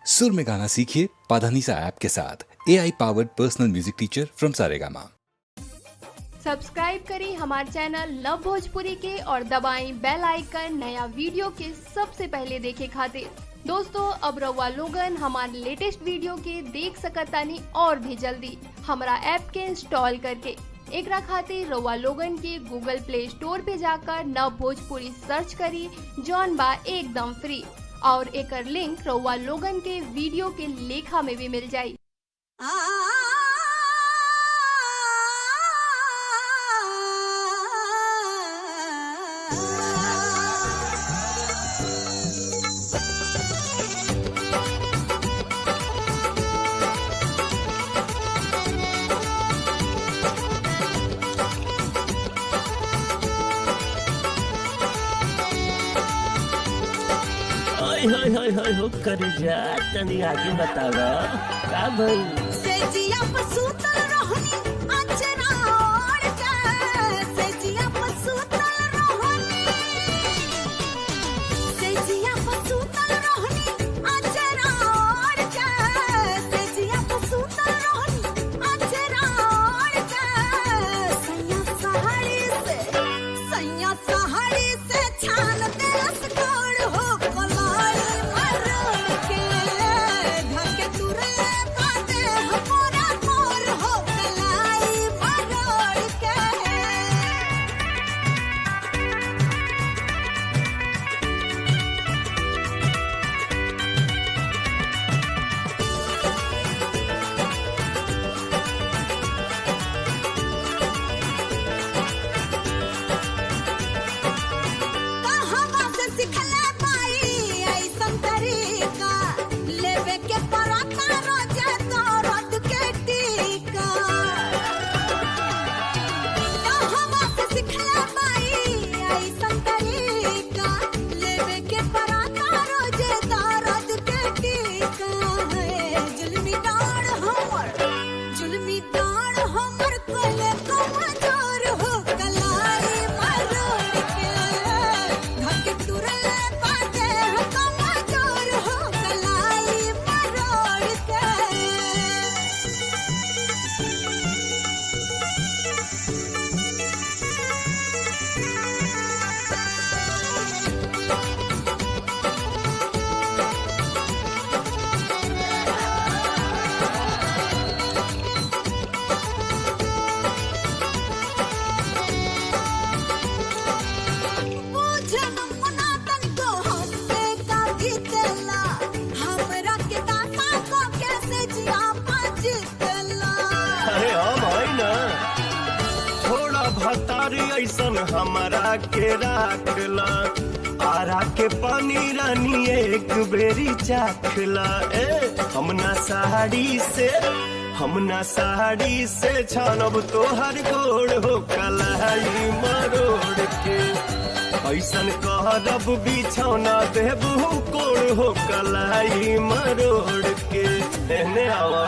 सुर में गाना सीखिए पाधानीसा ऐप के साथ। AI powered personal music teacher from Saregama. Subscribe करें हमारे चैनल लव भोजपुरी के और दबाएं बेल आइकन नया वीडियो के सबसे पहले देखे खातिर। दोस्तों अब रउआ लोगन हमारे लेटेस्ट वीडियो के देख सकतानी और भी जल्दी हमारा ऐप के इंस्टॉल करके। एकरा खातिर रउआ लोगन के गूगल प्ले स्टोर पे जाकर नव भोजपुरी सर्च करी, जौन बा एकदम फ्री और एकर लिंक रउआ लोगन के वीडियो के लेखा में भी मिल जाई। हाय हो कर जा तनी आगे बतावा का भाई सेजिया पसूतल रहनी अचरा ओढ़ के सेजिया पसूतल रहनी सेजिया पसूतल रहनी अचरा ओढ़ के सेजिया पसूतल रहनी अचरा ओढ़ के सैया सहारी से छान तेरस गोड़ हो ऐसन हमारा के राखला आरा के पानी रानी एक बेरी चाखला हमना साड़ी से छानब तोहर गोड़ हो कलाई मरोड़ के ऐसन कहरब बिछौना देबू कोड़ हो कलाई मरोड़ के। आवा